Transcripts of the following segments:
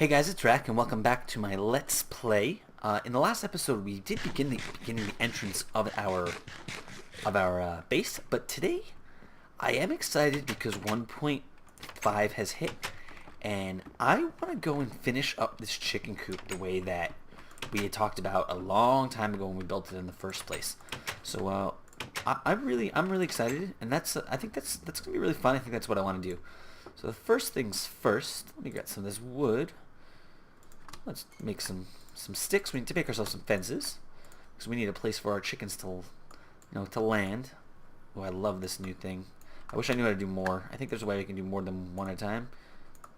Hey guys, it's Rak, and welcome back to my Let's Play. In the last episode, we did begin the entrance of our base, but today I am excited because 1.5 has hit, and I want to go and finish up this chicken coop the way that we had talked about a long time ago when we built it in the first place. So I'm really excited, and I think that's gonna be really fun. I think that's what I want to do. So the first things first, let me get some of this wood. Let's make some sticks. We need to make ourselves some fences because we need a place for our chickens to, to land. Oh, I love this new thing. I wish I knew how to do more. I think there's a way we can do more than one at a time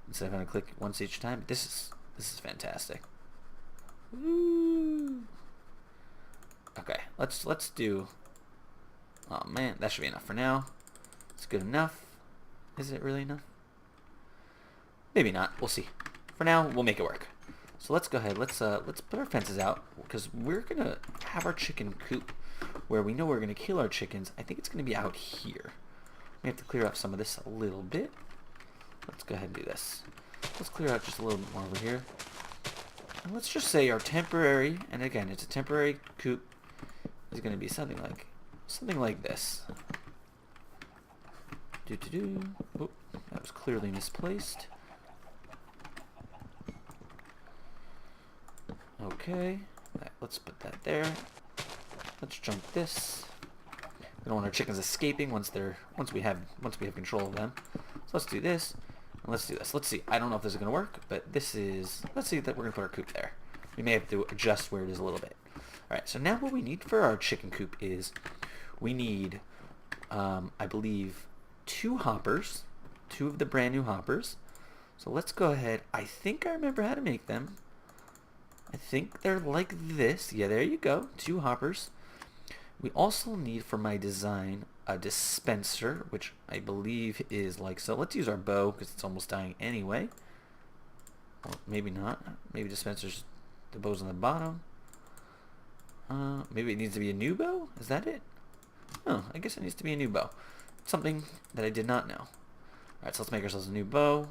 instead of having to click once each time. This is fantastic. Woo. Okay, let's do. Oh man, that should be enough for now. It's good enough. Is it really enough? Maybe not. We'll see. For now, we'll make it work. So let's go ahead. Let's put our fences out because we're gonna have our chicken coop where we know we're gonna kill our chickens. I think it's gonna be out here. We have to clear up some of this a little bit. Let's go ahead and do this. Let's clear out just a little bit more over here. And let's just say our temporary, and again, it's a temporary coop, is gonna be something like this. Oh, that was clearly misplaced. Okay, let's put that there. Let's jump this. We don't want our chickens escaping once we have control of them. So let's do this, and let's do this. Let's see. I don't know if this is gonna work, but let's see that we're gonna put our coop there. We may have to adjust where it is a little bit. All right. So now what we need for our chicken coop is we need, I believe, 2 hoppers, 2 of the brand new hoppers. So let's go ahead. I think I remember how to make them. I think they're like this. Yeah, there you go. 2 hoppers. We also need for my design a dispenser, which I believe is like so. Let's use our bow because it's almost dying anyway. Well, maybe not. Maybe dispensers, the bow's on the bottom. Maybe it needs to be a new bow? Is that it? Oh, I guess it needs to be a new bow. Something that I did not know. Alright, so let's make ourselves a new bow.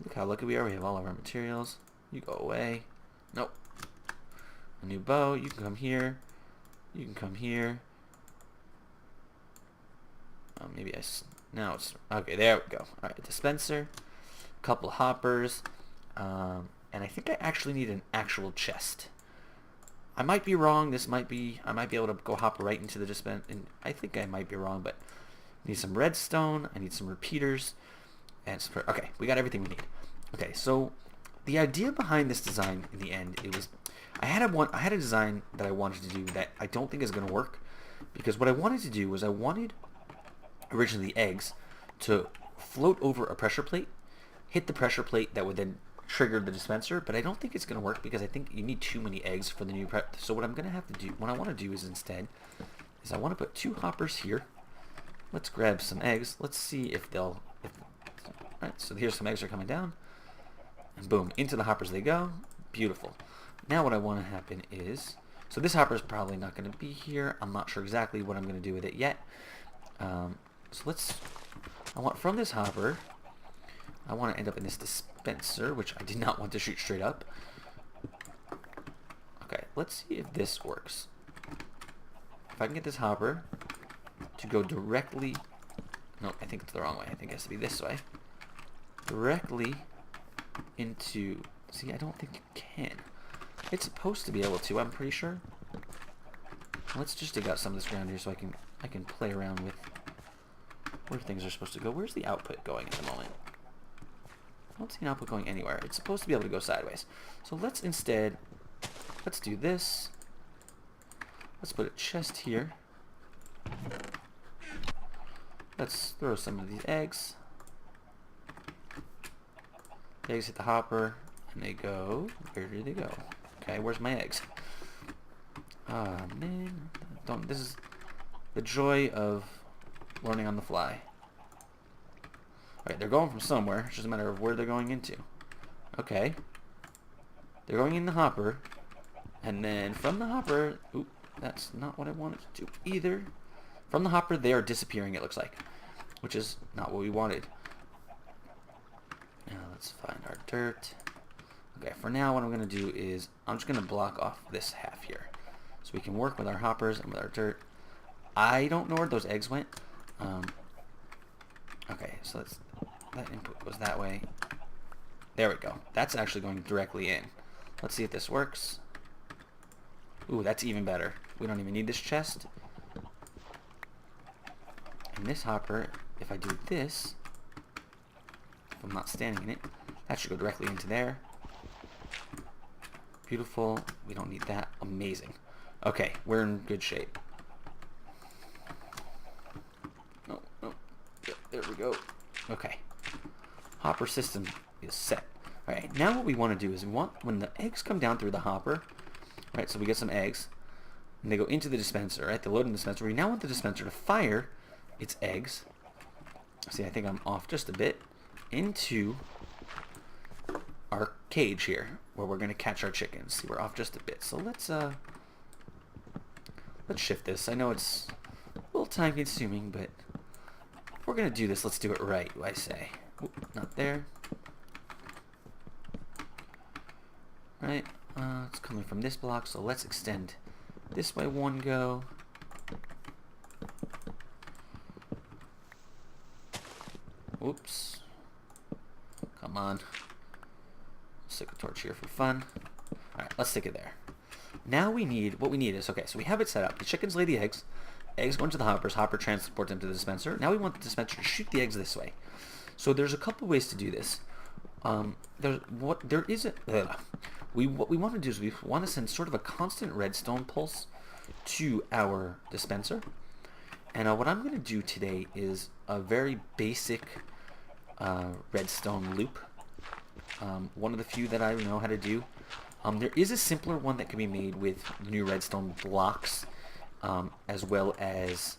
Look how lucky we are. We have all of our materials. You go away. Nope. A new bow. You can come here. You can come here. Oh, maybe now it's okay. There we go. All right, a dispenser, a couple hoppers, and I think I actually need an actual chest. I might be wrong. I might be able to go hop right into the dispenser. And I think I might be wrong, but I need some redstone. I need some repeaters, and okay, we got everything we need. Okay, so the idea behind this design in the end, I had a design that I wanted to do that I don't think is going to work because what I wanted to do was I wanted originally the eggs to float over a pressure plate, hit the pressure plate that would then trigger the dispenser, but I don't think it's going to work because I think you need too many eggs for the new prep. So what I'm going to have to do, what I want to do is instead, is I want to put 2 hoppers here. Let's grab some eggs. Let's see if they'll, alright, so here's some eggs are coming down. And boom, into the hoppers they go. Beautiful. Now what I want to happen is, so this hopper is probably not going to be here. I'm not sure exactly what I'm going to do with it yet. So I want from this hopper, I want to end up in this dispenser, which I did not want to shoot straight up. Okay, let's see if this works. If I can get this hopper to go directly, no, I think it's the wrong way. I think it has to be this way. Directly into, see, I don't think you can. It's supposed to be able to, I'm pretty sure. Let's just dig out some of this ground here so I can play around with where things are supposed to go. Where's the output going at the moment? I don't see an output going anywhere. It's supposed to be able to go sideways. So let's do this. Let's put a chest here. Let's throw some of these eggs. The eggs hit the hopper, and they go, where do they go? Okay, where's my eggs? Ah, man. This is the joy of learning on the fly. Alright, they're going from somewhere. It's just a matter of where they're going into. Okay. They're going in the hopper. And then from the hopper, oop, that's not what I wanted to do either. From the hopper, they are disappearing, it looks like. Which is not what we wanted. let's find our dirt. Okay, for now what I'm going to do is I'm just going to block off this half here. So we can work with our hoppers and with our dirt. I don't know where those eggs went. Okay, so that input goes that way. There we go. That's actually going directly in. Let's see if this works. Ooh, that's even better. We don't even need this chest. And this hopper, if I do this, if I'm not standing in it, that should go directly into there. Beautiful. We don't need that. Amazing. Okay, we're in good shape. Oh, oh. Yep, there we go. Okay. Hopper system is set. Alright, now what we want to do is we want, when the eggs come down through the hopper, right, so we get some eggs, and they go into the dispenser, right, they load in the dispenser. We now want the dispenser to fire its eggs. See, I think I'm off just a bit, into our cage here, where we're going to catch our chickens. See, we're off just a bit. So let's shift this. I know it's a little time consuming, but if we're going to do this, let's do it right, I say. Oop, not there. Right, it's coming from this block, so let's extend this way one go. Oops. Come on. Stick a torch here for fun. Alright, let's stick it there. Now what we need is, okay, so we have it set up. The chickens lay the eggs. Eggs go into the hoppers. Hopper transports them to the dispenser. Now we want the dispenser to shoot the eggs this way. So there's a couple ways to do this. What we want to do is we want to send sort of a constant redstone pulse to our dispenser. And what I'm going to do today is a very basic redstone loop. One of the few that I know how to do. There is a simpler one that can be made with new redstone blocks, as well as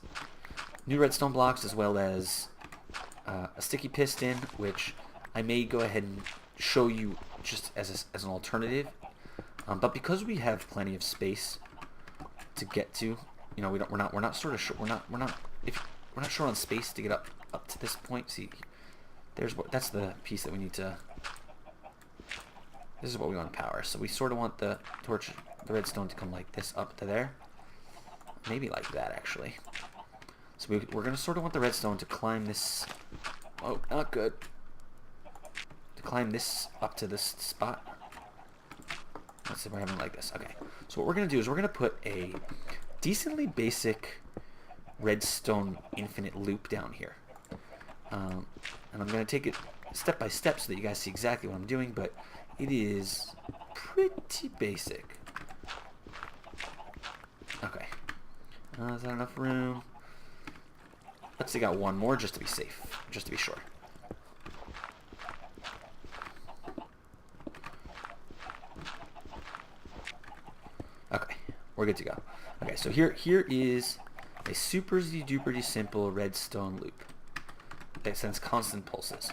a sticky piston, which I may go ahead and show you just as an alternative. But because we have plenty of space to get to, you know, we're not short on space to get up to this point. See, that's the piece that we need to. This is what we want to power. So we sort of want the redstone to come like this up to there. Maybe like that, actually. So we're going to sort of want the redstone to climb this. Oh, not good. To climb this up to this spot. Let's see if we're having like this. Okay. So what we're going to do is we're going to put a decently basic redstone infinite loop down here. And I'm going to take it step by step so that you guys see exactly what I'm doing, but it is pretty basic. Okay. Is that enough room? Let's take out one more just to be safe, just to be sure. Okay, we're good to go. Okay, so here is a super duper simple redstone loop that sends constant pulses.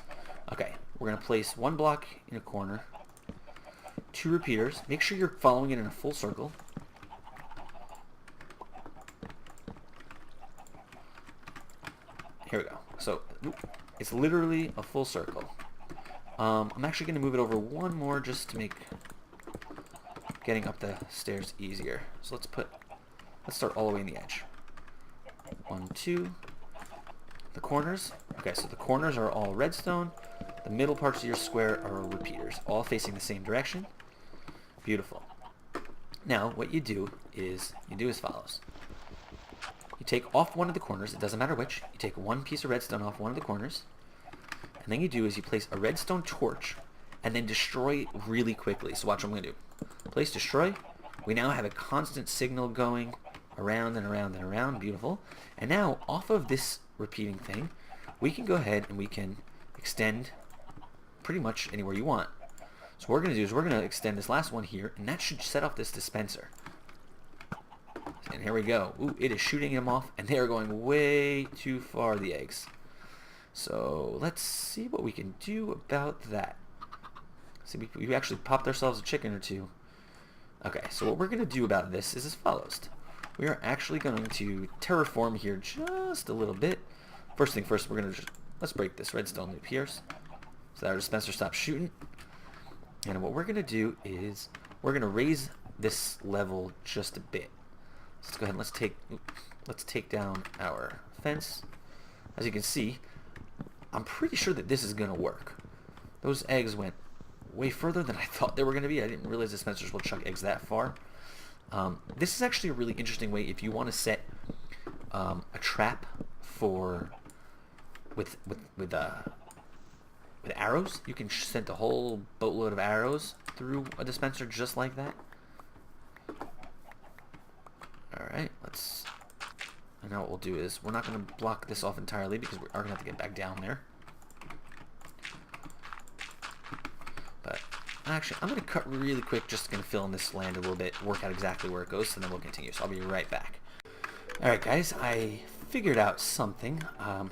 Okay, we're going to place one block in a corner, 2 repeaters. Make sure you're following it in a full circle. Here we go. So it's literally a full circle. I'm actually going to move it over one more just to make getting up the stairs easier. So let's start all the way in the edge. 1, 2. The corners. Okay, so the corners are all redstone. The middle parts of your square are repeaters, all facing the same direction. Beautiful. Now, what you do is as follows. You take off one of the corners, it doesn't matter which. You take one piece of redstone off one of the corners, and then you do is you place a redstone torch and then destroy it really quickly. So watch what I'm going to do. Place destroy. We now have a constant signal going around and around and around. Beautiful. And now, off of this repeating thing, we can go ahead and we can extend pretty much anywhere you want. So what we're going to do is we're going to extend this last one here, and that should set off this dispenser. And here we go. Ooh, it is shooting them off, and they are going way too far, the eggs. So let's see what we can do about that. See, we actually popped ourselves a chicken or two. Okay, so what we're going to do about this is as follows. We are actually going to terraform here just a little bit. First thing first, we're going to let's break this redstone loop here. So our dispenser stops shooting. And what we're going to do is we're going to raise this level just a bit. Let's go ahead and let's take down our fence. As you can see, I'm pretty sure that this is going to work. Those eggs went way further than I thought they were going to be. I didn't realize dispensers will chuck eggs that far. This is actually a really interesting way if you want to set a trap for with arrows. You can send a whole boatload of arrows through a dispenser just like that. Alright, and now what we'll do is we're not going to block this off entirely because we are going to have to get back down there. But actually, I'm going to cut really quick, just going to fill in this land a little bit, work out exactly where it goes, and then we'll continue. So I'll be right back. Alright guys, I figured out something. I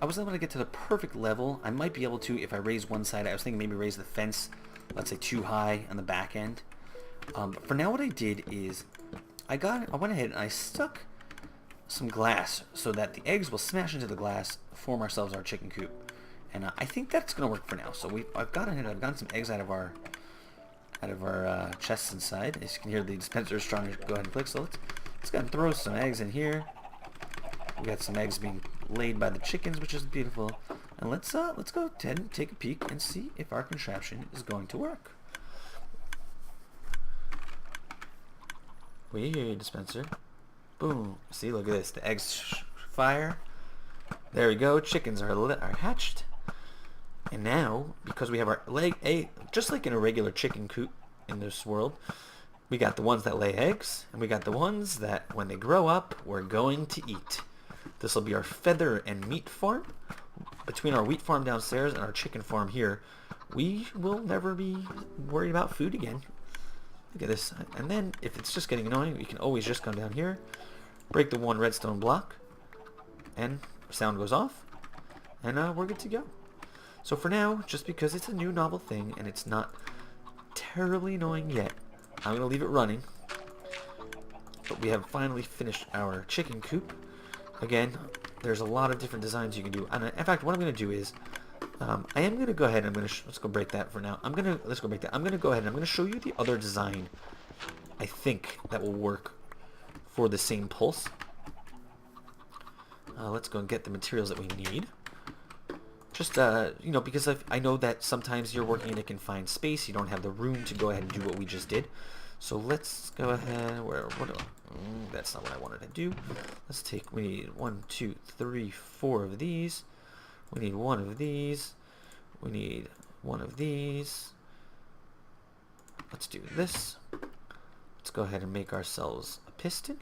wasn't able to get to the perfect level. I might be able to if I raise one side. I was thinking maybe raise the fence, let's say too high on the back end. But for now what I did is I went ahead and I stuck some glass so that the eggs will smash into the glass, form ourselves our chicken coop. And I think that's going to work for now. So I've gotten some eggs out of our chests inside. As you can hear, the dispenser is trying to go ahead and click. So let's go ahead and throw some eggs in here. We got some eggs being laid by the chickens, which is beautiful. And let's go ahead and take a peek and see if our contraption is going to work. We hear you, dispenser. Boom. See, look at this. The eggs fire. There we go. Chickens are hatched. And now, because we have our just like in a regular chicken coop in this world, we got the ones that lay eggs, and we got the ones that, when they grow up, we're going to eat. This will be our feather and meat farm. Between our wheat farm downstairs and our chicken farm here, we will never be worried about food again. Look at this. And then, if it's just getting annoying, we can always just come down here, break the one redstone block, and sound goes off, and we're good to go. So for now, just because it's a new novel thing, and it's not terribly annoying yet, I'm going to leave it running. But we have finally finished our chicken coop. Again, there's a lot of different designs you can do. And in fact, what I'm going to do is, I am going to go ahead and let's go break that for now. Let's go break that. I'm going to go ahead and I'm going to show you the other design I think that will work for the same pulse. Let's go and get the materials that we need. Just, you know, because I know that sometimes you're working in a confined space. You don't have the room to go ahead and do what we just did. So let's go ahead. That's not what I wanted to do. We need 1, 2, 3, 4 of these. We need one of these. We need one of these. Let's do this. Let's go ahead and make ourselves a piston.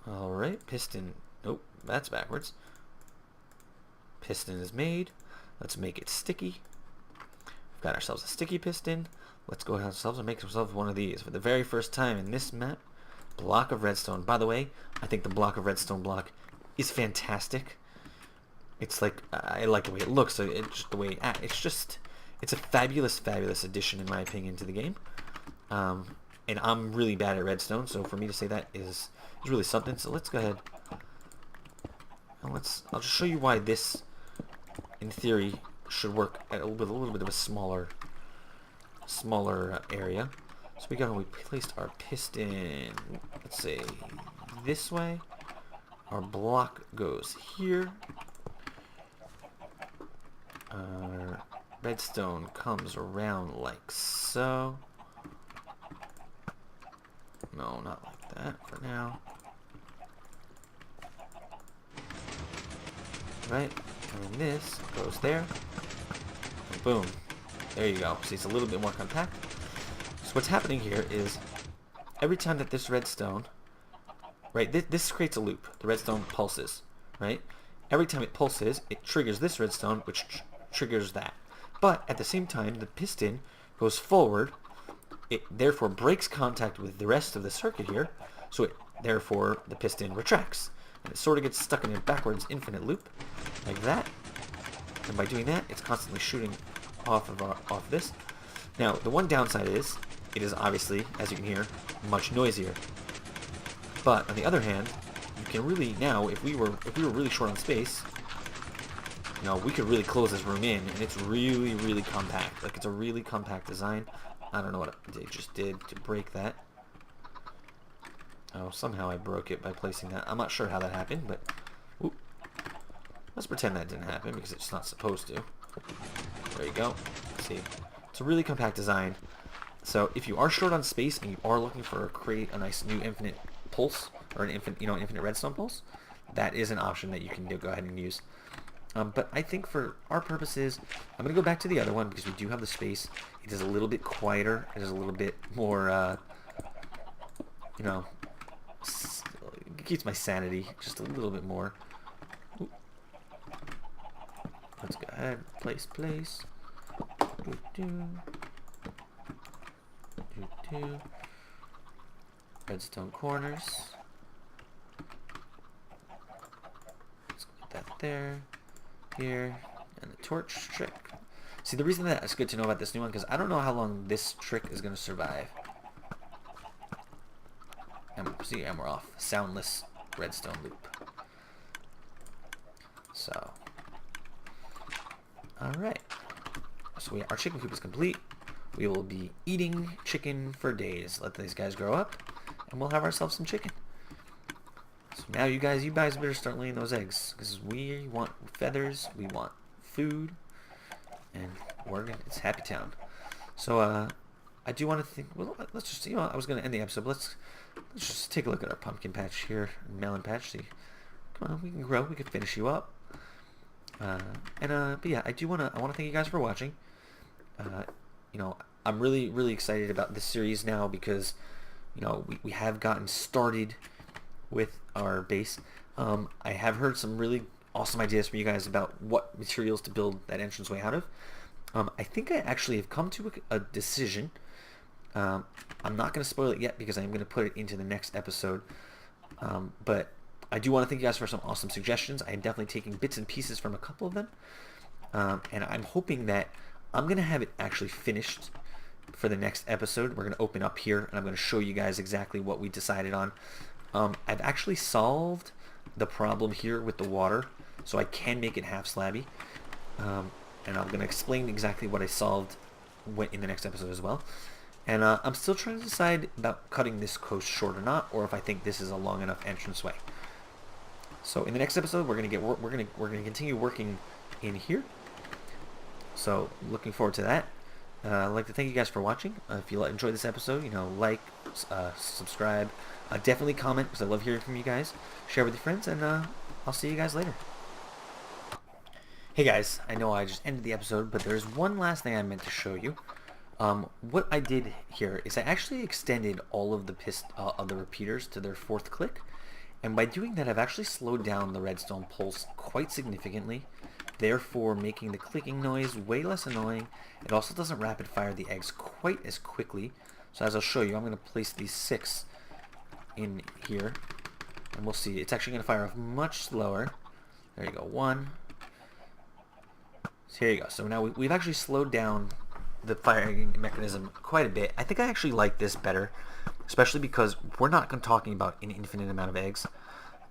Alright, piston. Nope, that's backwards. Piston is made. Let's make it sticky. We've got ourselves a sticky piston. Let's go ahead and make ourselves one of these. For the very first time in this map, block of redstone. By the way, I think the block of redstone block is fantastic. It's like, I like the way it looks. So it's just the way it's a fabulous, fabulous addition in my opinion to the game. And I'm really bad at redstone, so for me to say that is really something. So let's go ahead and I'll just show you why this, in theory, should work at a little bit of a smaller area. So we placed our piston, let's say this way. Our block goes here. Our redstone comes around like so. No, not like that for now. Right, and this goes there. And boom. There you go. See, it's a little bit more compact. So what's happening here is every time that this redstone, right, this creates a loop. The redstone pulses, right? Every time it pulses, it triggers this redstone, which triggers that. But at the same time, the piston goes forward. It therefore breaks contact with the rest of the circuit here, so therefore the piston retracts. And it sort of gets stuck in a backwards infinite loop, like that. And by doing that, it's constantly shooting off this. Now, the one downside is, it is obviously, as you can hear, much noisier. But on the other hand, you can really now, if we were really short on space, you know, we could really close this room in, and it's really, really compact. Like, it's a really compact design. I don't know what they just did to break that. Oh, somehow I broke it by placing that. I'm not sure how that happened, but whoop. Let's pretend that didn't happen because it's not supposed to. There you go. See, it's a really compact design. So if you are short on space and you are looking for create a nice new infinite pulse or an infinite redstone pulse, that is an option that you can go ahead and use. But I think for our purposes, I'm going to go back to the other one because we do have the space. It is a little bit quieter. It is a little bit more, you know, it keeps my sanity just a little bit more. Ooh. Let's go ahead. Place. Redstone corners. Let's put that there. Here, and the torch trick. See, the reason that it's good to know about this new one, because I don't know how long this trick is going to survive. And see, and we're off. Soundless redstone loop. So, alright. So our chicken coop is complete. We will be eating chicken for days. Let these guys grow up, and we'll have ourselves some chicken. So now you guys better start laying those eggs, because we want feathers, we want food, and it's Happy Town. So I do want to think. Well, let's just, I was going to end the episode, but let's just take a look at our pumpkin patch here, melon patch. See, come on, we can grow, we can finish you up. But yeah, I want to thank you guys for watching. I'm really, really excited about this series now because, we have gotten started with our base. I have heard some really awesome ideas from you guys about what materials to build that entranceway out of. I think I actually have come to a decision. I'm not going to spoil it yet because I'm going to put it into the next episode. But I do want to thank you guys for some awesome suggestions. I am definitely taking bits and pieces from a couple of them. And I'm hoping that I'm going to have it actually finished for the next episode. We're going to open up here, and I'm going to show you guys exactly what we decided on. I've actually solved the problem here with the water, so I can make it half slabby. And I'm going to explain exactly what I solved in the next episode as well. And I'm still trying to decide about cutting this coast short or not, or if I think this is a long enough entranceway. So in the next episode, we're going to continue working in here. So looking forward to that. I'd like to thank you guys for watching. If you enjoyed this episode, like, subscribe, definitely comment because I love hearing from you guys. Share with your friends, and I'll see you guys later. Hey guys, I know I just ended the episode, but there's one last thing I meant to show you. What I did here is I actually extended all of the repeaters to their 4th click, and by doing that I've actually slowed down the redstone pulse quite significantly, therefore making the clicking noise way less annoying. It also doesn't rapid fire the eggs quite as quickly. So as I'll show you, I'm going to place these 6 in here, and we'll see. It's actually going to fire off much slower. There you go, 1. So here you go. So now we've actually slowed down the firing mechanism quite a bit. I think I actually like this better, especially because we're not talking about an infinite amount of eggs.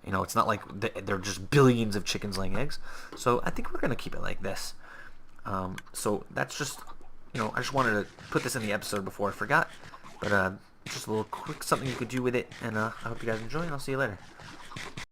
It's not like there are just billions of chickens laying eggs. So I think we're going to keep it like this. So that's just, I just wanted to put this in the episode before I forgot. But just a little quick something you could do with it. And I hope you guys enjoy, and I'll see you later.